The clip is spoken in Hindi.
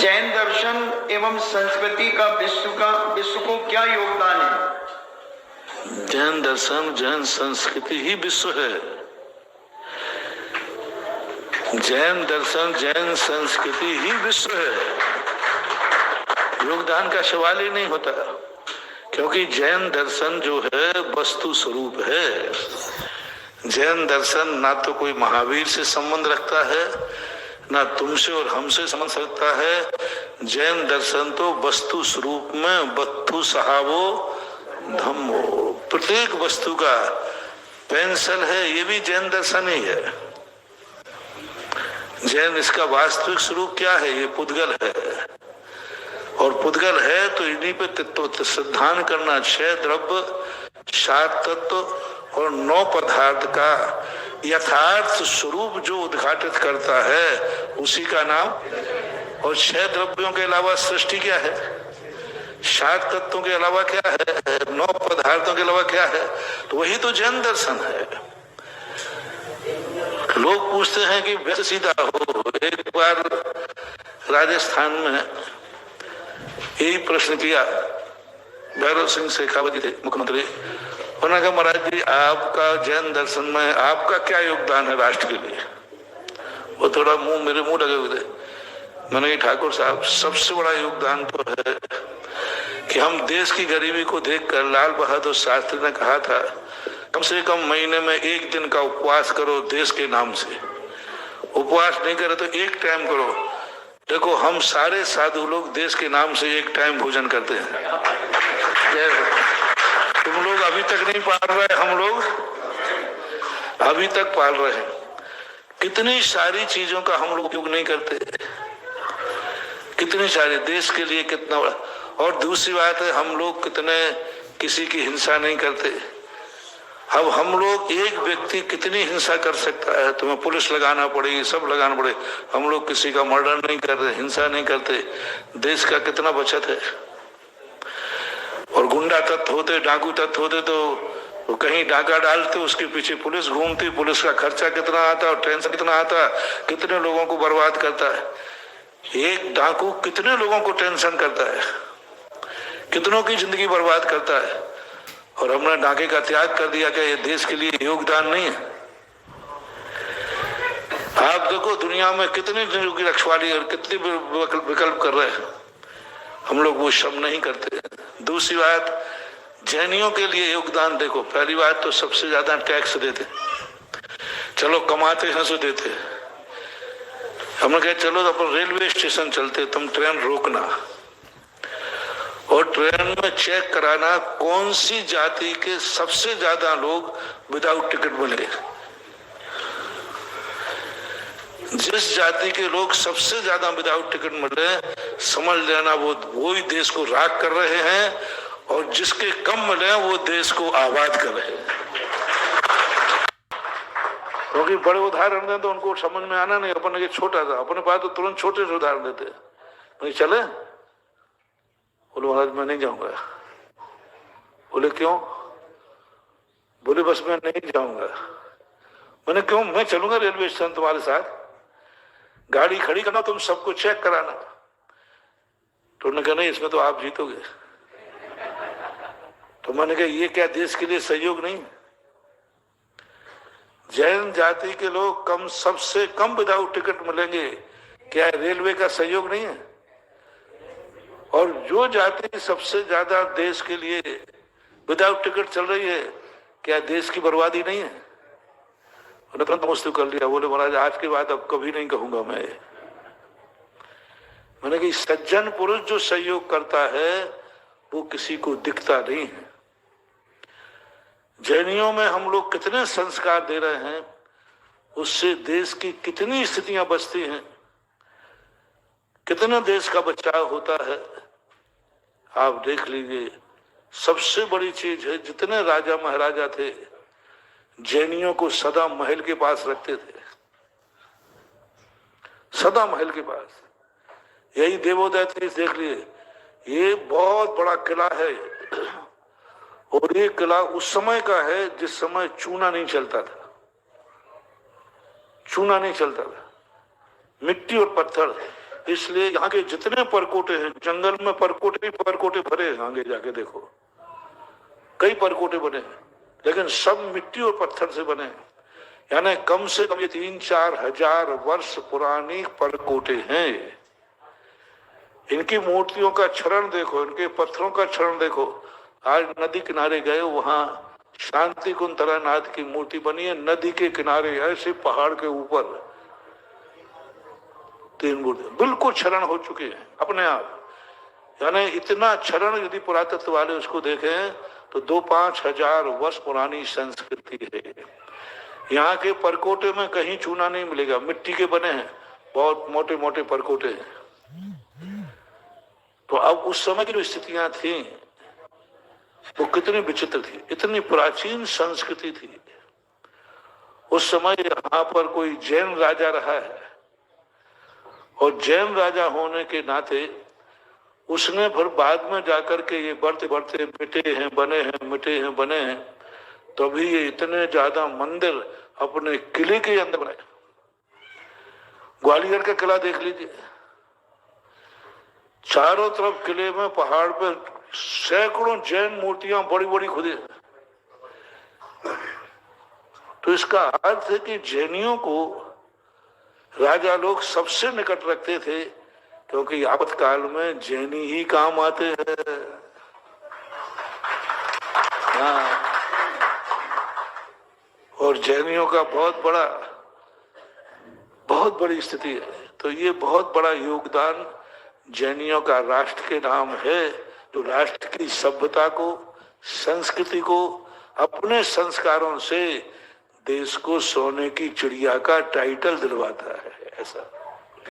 जैन दर्शन एवं संस्कृति का विश्व को क्या योगदान है? जैन दर्शन जैन संस्कृति ही विश्व है। जैन दर्शन जैन संस्कृति ही विश्व है। योगदान का सवाल ही नहीं होता, क्योंकि जैन दर्शन जो है वस्तु स्वरूप है। जैन दर्शन ना तो कोई महावीर से संबंध रखता है, ना तुमसे और हमसे संबंध रखता है। जैन दर्शन तो वस्तु स्वरूप में वस्तु सहावो धम्मो, प्रत्येक वस्तु का पेंसिल है, ये भी जैन दर्शन ही है। जैन इसका वास्तविक स्वरूप क्या है? ये पुद्गल है, और पुद्गल है तो इन्हीं पे तत्व सिद्धांत करना। 6 द्रव्य, 7 तत्व और 9 पदार्थ का यथार्थ स्वरूप जो उद्घाटित करता है उसी का नाम। और 6 द्रव्यों के अलावा सृष्टि क्या है? 7 तत्वों के अलावा क्या है? 9 पदार्थों के अलावा क्या है? तो वही तो जैन दर्शन है। लोग पूछते हैं कि वैसे सीधा हो। एक बार राजस्थान में यही प्रश्न किया, भैरव सिंह शेखावत जी थे मुख्यमंत्री। उन्होंने कहा, महाराज जी आपका जैन दर्शन में आपका क्या योगदान है राष्ट्र के लिए? वो थोड़ा मेरे मुंह लगे हुए थे। मैंने कहा, ठाकुर साहब सबसे बड़ा योगदान तो है कि हम देश की गरीबी को देखकर, लाल बहादुर शास्त्री ने कहा था कम से कम महीने में 1 दिन का उपवास करो देश के नाम से। उपवास नहीं करे तो 1 टाइम करो। देखो हम सारे साधु लोग देश के नाम से 1 टाइम भोजन करते हैं। तुम लोग अभी तक नहीं पाल रहे, हम लोग अभी तक पाल रहे हैं। कितनी सारी चीजों का हम लोग उपयोग नहीं करते, कितनी सारी देश के लिए कितना बड़ा। और दूसरी बात है, हम लोग कितने किसी की हिंसा नहीं करते। अब हम लोग, एक व्यक्ति कितनी हिंसा कर सकता है? तुम्हें पुलिस लगाना पड़ेगी, सब लगाना पड़े। हम लोग किसी का मर्डर नहीं करते, हिंसा नहीं करते। देश का कितना बचत है। और गुंडा तत्व होते, डाकू तत्व होते तो कहीं डाका डालते, उसके पीछे पुलिस घूमती। पुलिस का खर्चा कितना आता और टेंशन कितना आता, कितने लोगों को बर्बाद करता है। एक डाकू कितने लोगों को टेंशन करता है, कितनों की जिंदगी बर्बाद करता है। और हमने डाके का त्याग कर दिया। क्या ये देश के लिए योगदान नहीं है? आप देखो दुनिया में कितने लोगों की रखवाली और कितने विकल्प कर रहे हैं, हम लोग वो सब नहीं करते। दूसरी बात, जैनियों के लिए योगदान देखो। पहली बात तो सबसे ज्यादा टैक्स देते, चलो कमाते हैं सो देते। हमने कहा चलो अपन रेलवे स्टेशन चलते, तुम ट्रेन रोकना और ट्रेन में चेक कराना कौन सी जाति के सबसे ज्यादा लोग विदाउट टिकट मिले। जिस जाति के लोग सबसे ज्यादा विदाउट टिकट मिले, समझ लेना वो ही देश को राख कर रहे हैं, और जिसके कम मिले वो देश को आबाद कर रहे हैं। क्योंकि बड़े उदाहरण दें तो उनको समझ में आना नहीं। अपन छोटा था, अपने पास तो तुरंत छोटे से उदाहरण देते। नहीं चले, बोले महाराज मैं नहीं जाऊंगा। बोले क्यों? बोले बस मैं नहीं जाऊंगा। मैंने क्यों? मैं चलूंगा रेलवे स्टेशन तुम्हारे साथ, गाड़ी खड़ी करना, तुम सबको चेक कराना। तो उन्होंने कहा नहीं, इसमें तो आप जीतोगे। तो मैंने कहा ये क्या देश के लिए सहयोग नहीं? जैन जाति के लोग सबसे कम विदाउट टिकट मिलेंगे, क्या रेलवे का सहयोग नहीं है? और जो जाति सबसे ज्यादा देश के लिए विदाउट टिकट चल रही है, क्या देश की बर्बादी नहीं है? उन्होंने तुरंत मुस्तैद कर लिया। बोले महाराज आज के बाद अब कभी नहीं कहूंगा मैं। मैंने कहा सज्जन पुरुष जो सहयोग करता है वो किसी को दिखता नहीं है। जैनियों में हम लोग कितने संस्कार दे रहे हैं, उससे देश की कितनी स्थितियां बचती हैं, कितना देश का बचाव होता है। आप देख लीजिए, सबसे बड़ी चीज है, जितने राजा महाराजा थे जैनियों को सदा महल के पास रखते थे, सदा महल के पास। यही देवोदय देख लिए, ये बहुत बड़ा किला है, और ये किला उस समय का है जिस समय चूना नहीं चलता था। चूना नहीं चलता था, मिट्टी और पत्थर इसलिए यहाँ के जितने परकोटे हैं, जंगल में परकोटे ही परकोटे भरे हैं, आगे जाके देखो कई परकोटे बने हैं, लेकिन सब मिट्टी और पत्थर से बने हैं। यानी कम से कम ये 3-4 हजार वर्ष पुरानी परकोटे हैं। इनकी मूर्तियों का क्षरण देखो, इनके पत्थरों का क्षरण देखो। आज नदी किनारे गए, वहां शांति कुंज तारानाथ की मूर्ति बनी है, नदी के किनारे ऐसे पहाड़ के ऊपर 3 मूर्ति बिल्कुल क्षरण हो चुके हैं अपने आप। यानी इतना क्षरण यदि पुरातत्व वाले उसको देखें तो 2-5 हजार वर्ष पुरानी संस्कृति है। यहाँ के परकोटे में कहीं चूना नहीं मिलेगा, मिट्टी के बने हैं, बहुत मोटे मोटे परकोटे हैं। तो अब उस समय की जो स्थितियां थी वो कितनी विचित्र थी, इतनी प्राचीन संस्कृति थी। उस समय यहाँ पर कोई जैन राजा रहा है और जैन राजा होने के नाते उसने फिर बाद में जाकर के ये बढ़ते बढ़ते मिटे हैं बने हैं, मिटे हैं बने हैं, तभी ये इतने ज्यादा मंदिर अपने किले के अंदर बनाए। ग्वालियर का किला देख लीजिए, चारों तरफ किले में पहाड़ पर सैकड़ों जैन मूर्तियां बड़ी बड़ी खुदी। तो इसका अर्थ है कि जैनियों को राजा लोग सबसे निकट रखते थे, क्योंकि आपातकाल में जैनी ही काम आते हैं। हाँ, और जैनियों का बहुत बड़ी स्थिति है। तो ये बहुत बड़ा योगदान जैनियों का राष्ट्र के नाम है, जो राष्ट्र की सभ्यता को, संस्कृति को, अपने संस्कारों से देश को सोने की चिड़िया का टाइटल दिलवाता है। ऐसा